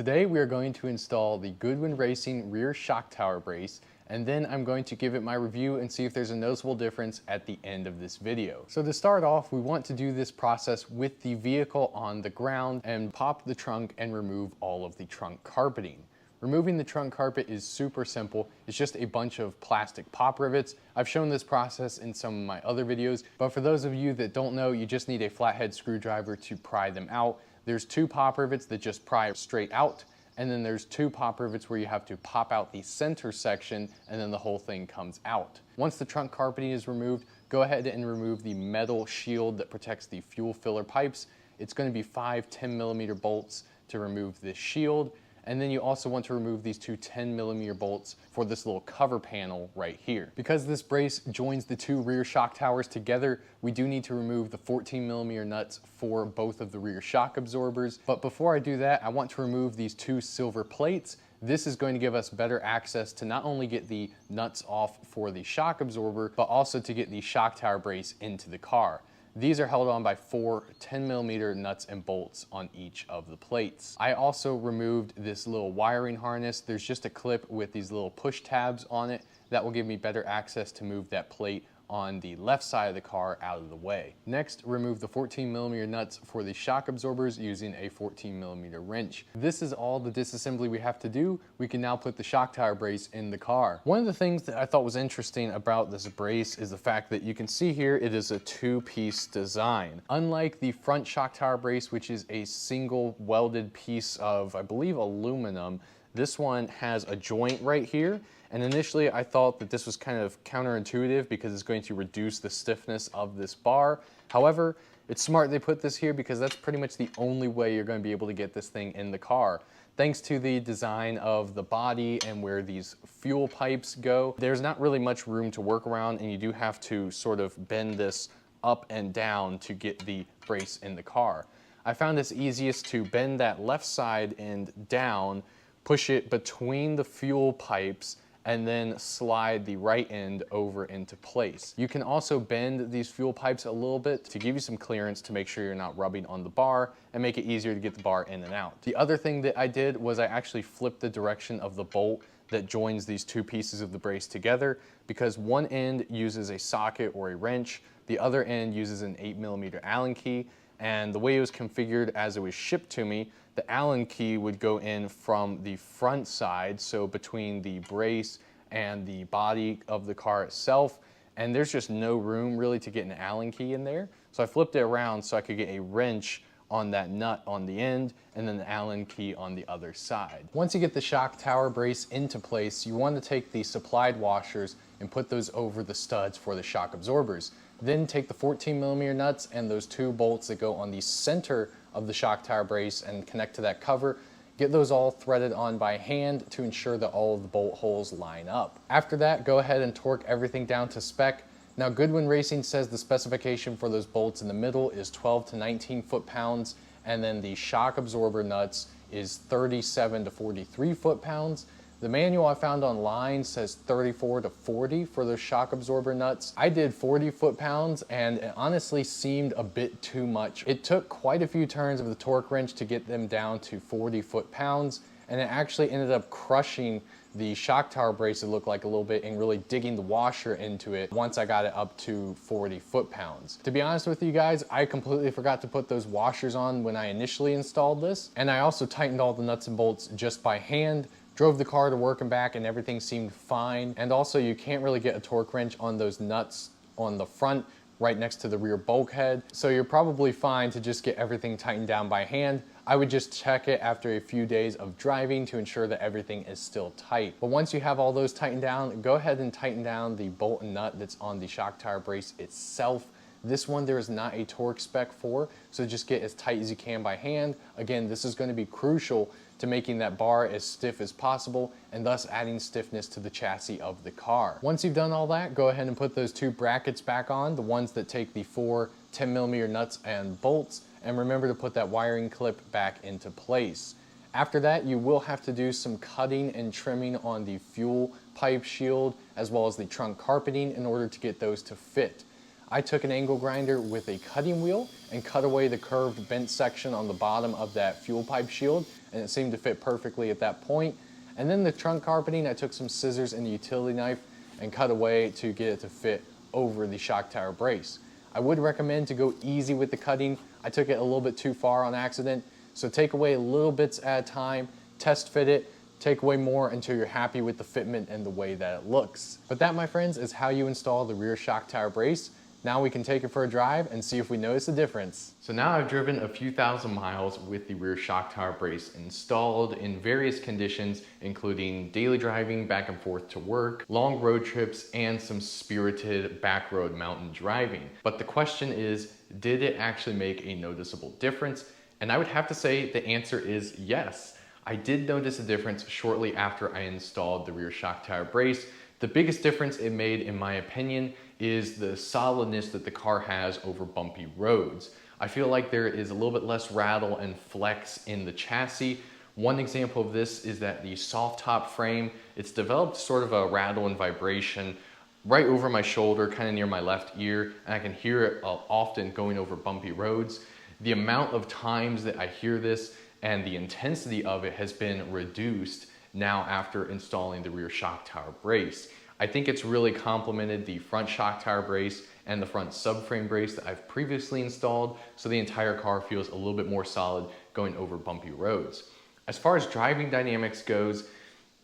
Today we are going to install the Goodwin Racing rear shock tower brace, and then I'm going to give it my review and see if there's a noticeable difference at the end of this video. So to start off, we want to do this process with the vehicle on the ground and pop the trunk and remove all of the trunk carpeting. Removing the trunk carpet is super simple. It's just a bunch of plastic pop rivets. I've shown this process in some of my other videos, but for those of you that don't know, you just need a flathead screwdriver to pry them out. There's two pop rivets that just pry straight out, and then there's two pop rivets where you have to pop out the center section and then the whole thing comes out. Once the trunk carpeting is removed, go ahead and remove the metal shield that protects the fuel filler pipes. It's going to be 5 10mm bolts to remove this shield. And then you also want to remove these two 10mm bolts for this little cover panel right here. Because this brace joins the two rear shock towers together, we do need to remove the 14mm nuts for both of the rear shock absorbers. But before I do that, I want to remove these two silver plates. This is going to give us better access to not only get the nuts off for the shock absorber, but also to get the shock tower brace into the car. These are held on by 4 10mm nuts and bolts on each of the plates. I also removed this little wiring harness. There's just a clip with these little push tabs on it that will give me better access to move that plate on the left side of the car out of the way. Next, remove the 14mm nuts for the shock absorbers using a 14mm wrench. This is all the disassembly we have to do. We can now put the shock tower brace in the car. One of the things that I thought was interesting about this brace is the fact that you can see here it is a two-piece design. Unlike the front shock tower brace, which is a single welded piece of, I believe, aluminum, this one has a joint right here. And initially I thought that this was kind of counterintuitive because it's going to reduce the stiffness of this bar. However, it's smart they put this here because that's pretty much the only way you're going to be able to get this thing in the car. Thanks to the design of the body and where these fuel pipes go, there's not really much room to work around, and you do have to sort of bend this up and down to get the brace in the car. I found this easiest to bend that left side end down, push it between the fuel pipes, and then slide the right end over into place. You can also bend these fuel pipes a little bit to give you some clearance to make sure you're not rubbing on the bar and make it easier to get the bar in and out. The other thing that I did was I actually flipped the direction of the bolt that joins these two pieces of the brace together, because one end uses a socket or a wrench, the other end uses an 8mm Allen key, and the way it was configured as it was shipped to me, the Allen key would go in from the front side, so between the brace and the body of the car itself, and there's just no room really to get an Allen key in there. So I flipped it around so I could get a wrench on that nut on the end and then the Allen key on the other side. Once you get the shock tower brace into place, you want to take the supplied washers and put those over the studs for the shock absorbers. Then take the 14mm nuts and those two bolts that go on the center of the shock tower brace and connect to that cover. Get those all threaded on by hand to ensure that all of the bolt holes line up. After that, go ahead and torque everything down to spec. Now, Goodwin Racing says the specification for those bolts in the middle is 12 to 19 foot-pounds, and then the shock absorber nuts is 37 to 43 foot-pounds. The manual I found online says 34 to 40 for those shock absorber nuts. I did 40 foot-pounds, and it honestly seemed a bit too much. It took quite a few turns of the torque wrench to get them down to 40 foot-pounds, and it actually ended up crushing the shock tower brace, it looked like, a little bit, and really digging the washer into it once I got it up to 40 foot-pounds. To be honest with you guys, I completely forgot to put those washers on when I initially installed this, and I also tightened all the nuts and bolts just by hand. Drove the car to work and back and everything seemed fine. And also, you can't really get a torque wrench on those nuts on the front right next to the rear bulkhead. So you're probably fine to just get everything tightened down by hand. I would just check it after a few days of driving to ensure that everything is still tight. But once you have all those tightened down, go ahead and tighten down the bolt and nut that's on the shock tower brace itself. This one there is not a torque spec for, so just get as tight as you can by hand. Again, this is going to be crucial to making that bar as stiff as possible and thus adding stiffness to the chassis of the car. Once you've done all that, go ahead and put those two brackets back on, the ones that take the 4 10mm nuts and bolts, and remember to put that wiring clip back into place. After that, you will have to do some cutting and trimming on the fuel pipe shield as well as the trunk carpeting in order to get those to fit. I took an angle grinder with a cutting wheel and cut away the curved bent section on the bottom of that fuel pipe shield, and it seemed to fit perfectly at that point. And then the trunk carpeting, I took some scissors and a utility knife and cut away to get it to fit over the shock tower brace. I would recommend to go easy with the cutting. I took it a little bit too far on accident, so take away little bits at a time, test fit it, take away more until you're happy with the fitment and the way that it looks. But that, my friends, is how you install the rear shock tower brace. Now we can take it for a drive and see if we notice a difference. So now I've driven a few thousand miles with the rear shock tower brace installed in various conditions, including daily driving back and forth to work, long road trips, and some spirited backroad mountain driving. But the question is, did it actually make a noticeable difference? And I would have to say the answer is yes. I did notice a difference shortly after I installed the rear shock tower brace. The biggest difference it made, in my opinion, is the solidness that the car has over bumpy roads. I feel like there is a little bit less rattle and flex in the chassis. One example of this is that the soft top frame, it's developed sort of a rattle and vibration right over my shoulder, kind of near my left ear, and I can hear it often going over bumpy roads. The amount of times that I hear this and the intensity of it has been reduced now after installing the rear shock tower brace. I think it's really complemented the front shock tower brace and the front subframe brace that I've previously installed, so the entire car feels a little bit more solid going over bumpy roads. As far as driving dynamics goes,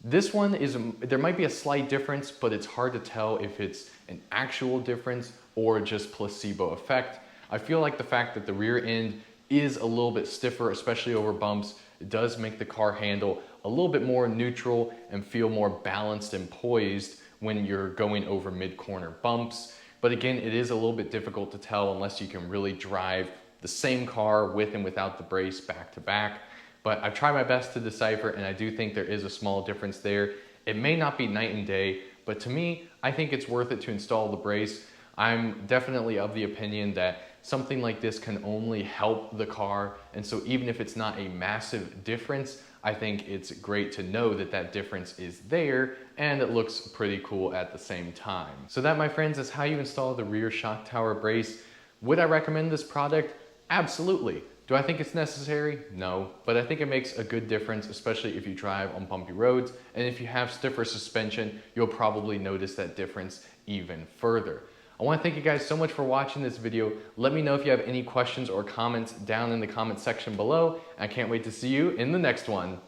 this one there might be a slight difference, but it's hard to tell if it's an actual difference or just placebo effect. I feel like the fact that the rear end is a little bit stiffer, especially over bumps, it does make the car handle a little bit more neutral and feel more balanced and poised when you're going over mid-corner bumps. But again, it is a little bit difficult to tell unless you can really drive the same car with and without the brace back to back. But I've tried my best to decipher, and I do think there is a small difference there. It may not be night and day, but to me, I think it's worth it to install the brace. I'm definitely of the opinion that something like this can only help the car, and so even if it's not a massive difference, I think it's great to know that that difference is there and it looks pretty cool at the same time. So that, my friends, is how you install the rear shock tower brace. Would I recommend this product? Absolutely. Do I think it's necessary? No, but I think it makes a good difference, especially if you drive on bumpy roads, and if you have stiffer suspension, you'll probably notice that difference even further. I want to thank you guys so much for watching this video. Let me know if you have any questions or comments down in the comment section below. I can't wait to see you in the next one.